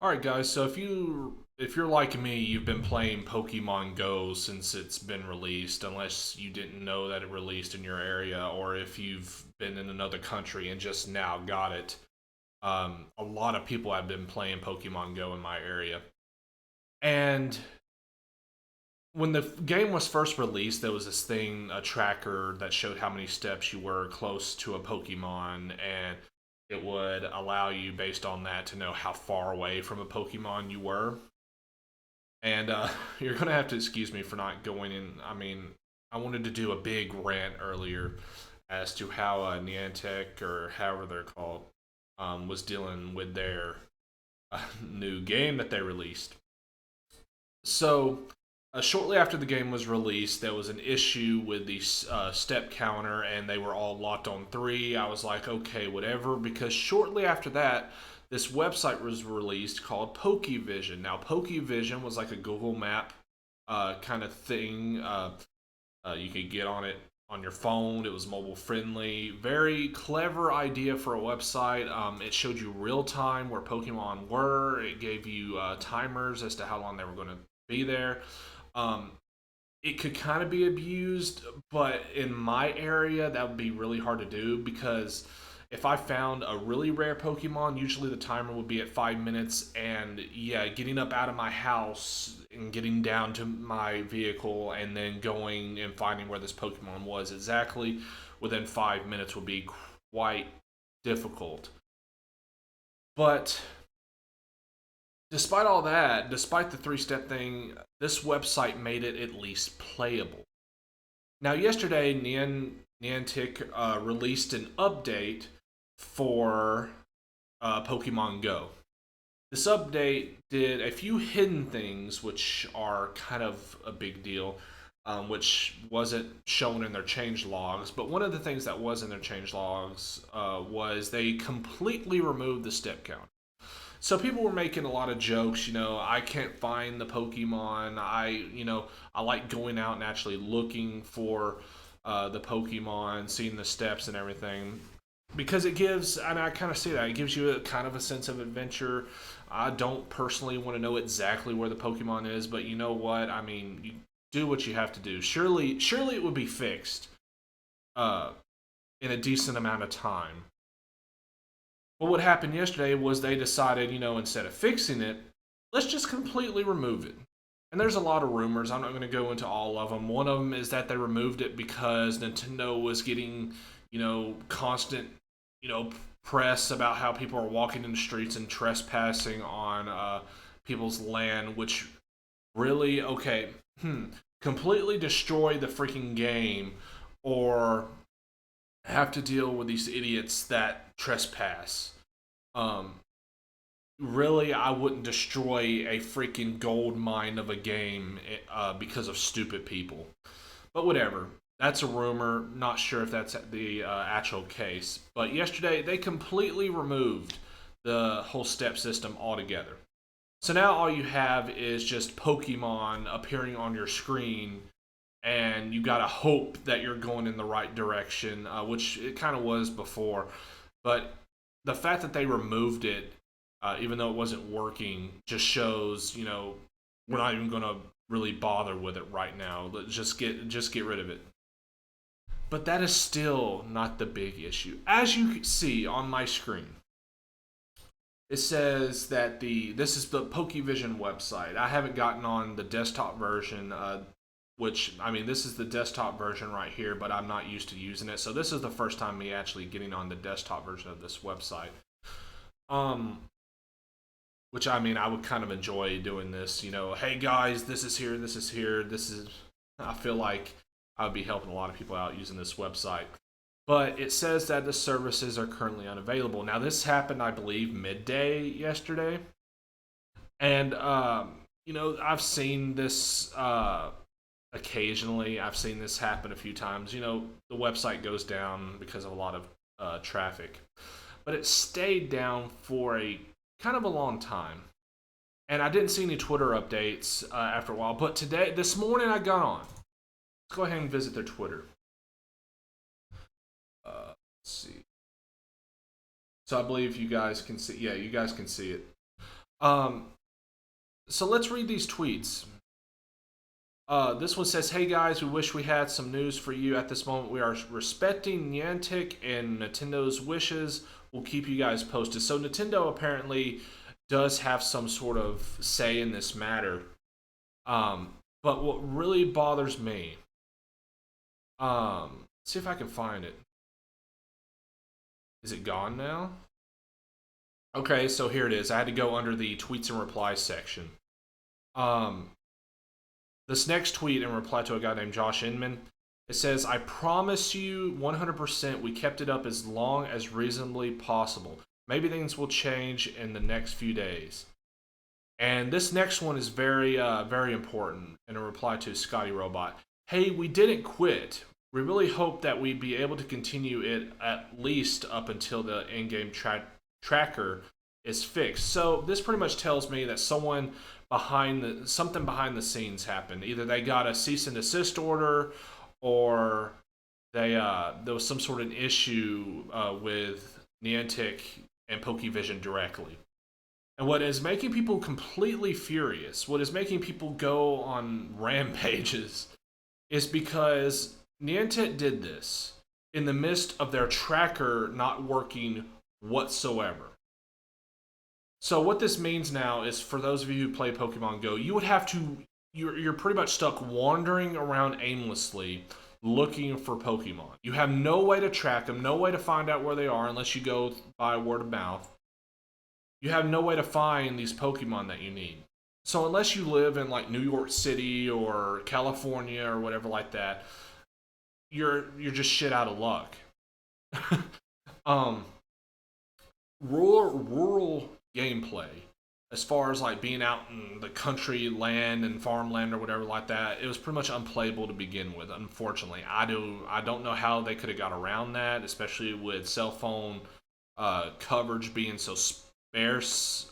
Alright guys, so if you're like me, you've been playing Pokemon Go since it's been released, unless you didn't know that it released in your area, or if you've been in another country and just now got it. A lot of people have been playing Pokemon Go in my area. And when the game was first released, there was this thing, a tracker that showed how many steps you were close to a Pokemon, and it would allow you, based on that, to know how far away from a Pokemon you were. And you're gonna have to excuse me for not going in. I mean, I wanted to do a big rant earlier as to how Niantic, or however they're called, was dealing with their new game that they released. So, shortly after the game was released, there was an issue with the step counter, and they were all locked on three. I was like, okay, whatever, because shortly after that, this website was released called PokeVision. Now, PokeVision was like a Google Map kind of thing. You could get on it on your phone. It was mobile friendly. Very clever idea for a website. It showed you real time where Pokemon were. It gave you timers as to how long they were going to be there. Um, it could kind of be abused, but in my area, that would be really hard to do because if I found a really rare Pokemon, usually the timer would be at 5 minutes. And yeah, getting up out of my house and getting down to my vehicle and then going and finding where this Pokemon was exactly within 5 minutes would be quite difficult. But despite all that, despite the three-step thing, this website made it at least playable. Now, yesterday, Niantic released an update for Pokemon Go. This update did a few hidden things, which are kind of a big deal, which wasn't shown in their change logs. But one of the things that was in their change logs was they completely removed the step count. So people were making a lot of jokes, I can't find the Pokemon. I like going out and actually looking for the Pokemon, seeing the steps and everything. Because it gives, and I kind of see that, it gives you a kind of a sense of adventure. I don't personally want to know exactly where the Pokemon is, but you know what? I mean, you do what you have to do. Surely it would be fixed uh, in a decent amount of time. But what happened yesterday was they decided, instead of fixing it, let's just completely remove it. And there's a lot of rumors. I'm not going to go into all of them. One of them is that they removed it because Nintendo was getting, constant, press about how people are walking in the streets and trespassing on people's land, which really, okay, completely destroy the freaking game, or have to deal with these idiots that trespass. Um, Really, I wouldn't destroy a freaking gold mine of a game because of stupid people. But whatever. That's a rumor. Not sure if that's the actual case. But yesterday, they completely removed the whole step system altogether. So now all you have is just Pokemon appearing on your screen, and you gotta hope that you're going in the right direction, which it kind of was before. But the fact that they removed it, even though it wasn't working, just shows we're not even gonna really bother with it right now. Let's just get rid of it. But that is still not the big issue. As you can see on my screen, it says that this is the PokeVision website. I haven't gotten on the desktop version, which I mean this is the desktop version right here, but I'm not used to using it. So this is the first time me actually getting on the desktop version of this website. Um, which I mean I would kind of enjoy doing this. Hey guys, this is here, this is here, this is. I feel like I would be helping a lot of people out using this website. But it says that the services are currently unavailable. Now this happened, I believe, midday yesterday, and I've seen this occasionally. I've seen this happen a few times. The website goes down because of a lot of traffic, but it stayed down for a kind of a long time. And I didn't see any Twitter updates after a while. But this morning, I got on. Let's go ahead and visit their Twitter. Let's see. So I believe you guys can see. Yeah, you guys can see it. Um, so let's read these tweets. This one says, "Hey guys, we wish we had some news for you at this moment. We are respecting Niantic and Nintendo's wishes. We'll keep you guys posted." So Nintendo apparently does have some sort of say in this matter. But what really bothers me, see if I can find it. Is it gone now? Okay, so here it is. I had to go under the tweets and replies section. Um, this next tweet in reply to a guy named Josh Inman, it says, "I promise you 100% we kept it up as long as reasonably possible. Maybe things will change in the next few days." And this next one is very important in a reply to Scotty Robot. "Hey, we didn't quit. We really hope that we'd be able to continue it at least up until the in-game tracker is fixed." So this pretty much tells me that something behind the scenes happened. Either they got a cease and desist order, or there was some sort of issue with Niantic and PokeVision directly. And what is making people completely furious, what is making people go on rampages, is because Niantic did this in the midst of their tracker not working whatsoever. So what this means now is, for those of you who play Pokemon Go, you're pretty much stuck wandering around aimlessly looking for Pokemon. You have no way to track them, no way to find out where they are unless you go by word of mouth. You have no way to find these Pokemon that you need. So unless you live in like New York City or California or whatever like that, you're just shit out of luck. um, rural gameplay, as far as like being out in the country land and farmland or whatever like that, it was pretty much unplayable to begin with. Unfortunately, I don't know how they could have got around that, especially with cell phone coverage being so scarce,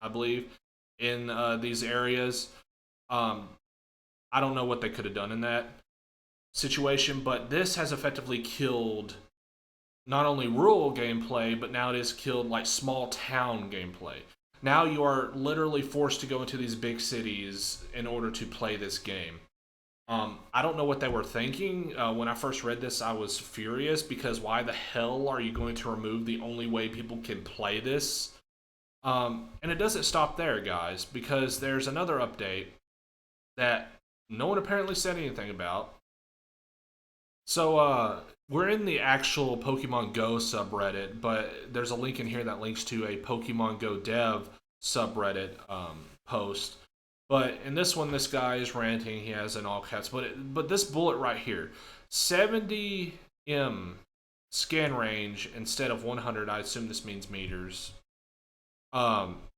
I believe, in these areas. I don't know what they could have done in that situation, but this has effectively killed not only rural gameplay, but now it has killed like small town gameplay. Now you are literally forced to go into these big cities in order to play this game. I don't know what they were thinking. When I first read this, I was furious, because why the hell are you going to remove the only way people can play this? And it doesn't stop there, guys, because there's another update that no one apparently said anything about. So, we're in the actual Pokemon Go subreddit, but there's a link in here that links to a Pokemon Go dev subreddit post. But in this one, this guy is ranting. He has in all caps. But this bullet right here, 70 scan range instead of 100. I assume this means meters.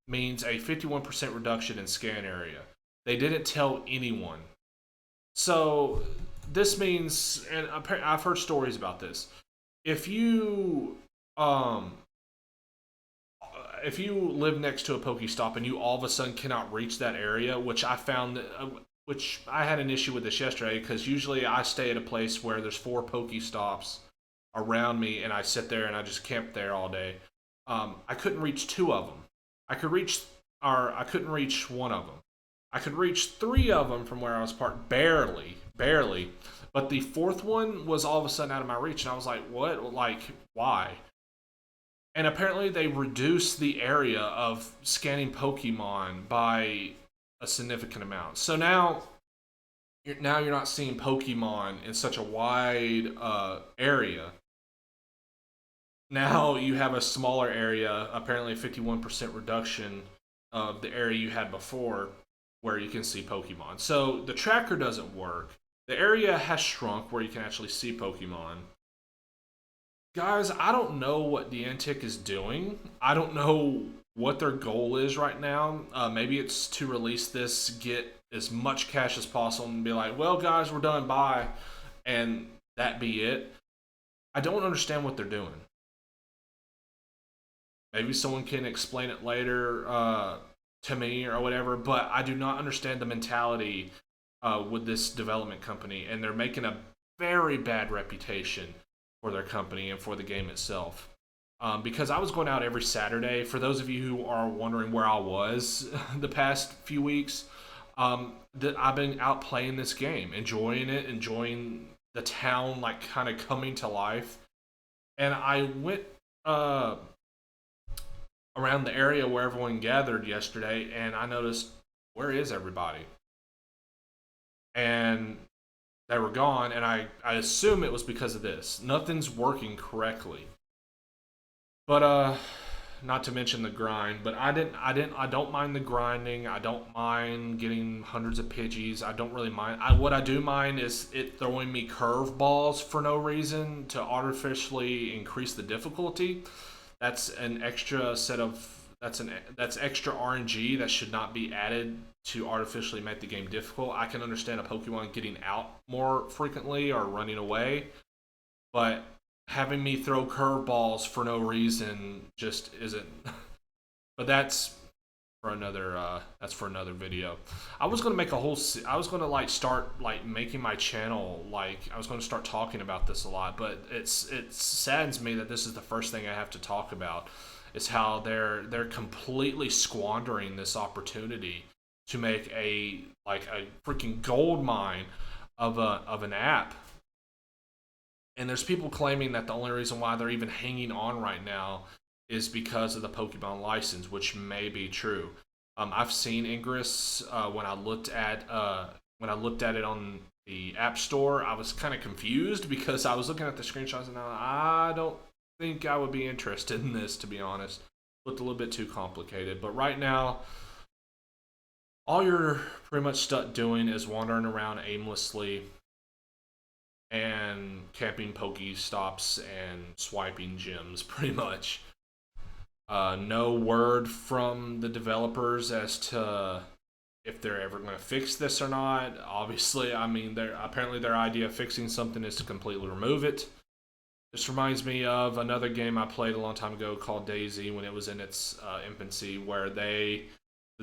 Means a 51% reduction in scan area. They didn't tell anyone. So this means, and I've heard stories about this. If you live next to a Pokestop and you all of a sudden cannot reach that area, which I found, which I had an issue with this yesterday, because usually I stay at a place where there's 4 Pokestops around me, and I sit there and I just camp there all day. I couldn't reach 2 of them. I couldn't reach 1 of them. I could reach 3 of them from where I was parked, barely. But the 4th one was all of a sudden out of my reach, and I was like, what? Like, why? And apparently they reduced the area of scanning Pokemon by a significant amount. So now you're not seeing Pokemon in such a wide area. Now you have a smaller area, apparently a 51% reduction of the area you had before, where you can see Pokemon. So the tracker doesn't work. The area has shrunk where you can actually see Pokemon. Guys, I don't know what Niantic is doing. I don't know what their goal is right now. Maybe it's to release this, get as much cash as possible, and be like, well, guys, we're done, bye. And that be it. I don't understand what they're doing. Maybe someone can explain it later to me or whatever, but I do not understand the mentality with this development company, and they're making a very bad reputation for their company and for the game itself. because I was going out every Saturday. For those of you who are wondering where I was the past few weeks, that I've been out playing this game, enjoying it, enjoying the town, like kind of coming to life. And I went uh, around the area where everyone gathered yesterday, and I noticed, where is everybody? And they were gone, and I assume it was because of this. Nothing's working correctly. But not to mention the grind, but I don't mind the grinding. I don't mind getting hundreds of Pidgeys. I don't really mind. What I do mind is it throwing me curveballs for no reason to artificially increase the difficulty. That's an extra set of that's extra RNG that should not be added to artificially make the game difficult. I can understand a Pokemon getting out more frequently or running away, but having me throw curveballs for no reason just isn't. But that's for another video. I was gonna make a whole. I was gonna like start like making my channel like I was gonna start talking about this a lot, but it saddens me that this is the first thing I have to talk about. Is how they're completely squandering this opportunity to make a freaking gold mine of an app. And there's people claiming that the only reason why they're even hanging on right now is because of the Pokemon license, which may be true. I've seen Ingress when I looked at it on the App Store. I was kind of confused because I was looking at the screenshots and I don't think I would be interested in this, to be honest. Looked a little bit too complicated. But right now, all you're pretty much stuck doing is wandering around aimlessly and camping Pokestops and swiping gyms, pretty much. No word from the developers as to if they're ever going to fix this or not. Obviously, I mean, apparently their idea of fixing something is to completely remove it. This reminds me of another game I played a long time ago called Daisy when it was in its infancy, where the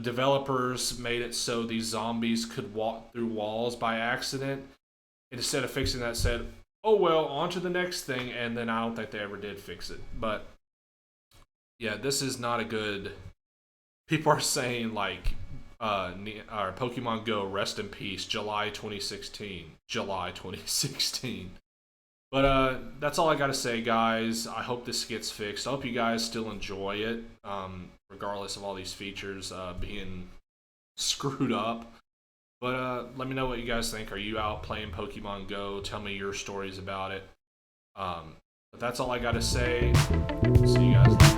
developers made it so these zombies could walk through walls by accident. Instead of fixing that, said, "Oh well, on to the next thing," and then I don't think they ever did fix it. But yeah, this is not a good. People are saying like, Pokemon Go, rest in peace, July 2016, July 2016. But that's all I gotta say, guys. I hope this gets fixed. I hope you guys still enjoy it, regardless of all these features being screwed up. But let me know what you guys think. Are you out playing Pokemon Go? Tell me your stories about it. But that's all I gotta say. See you guys later.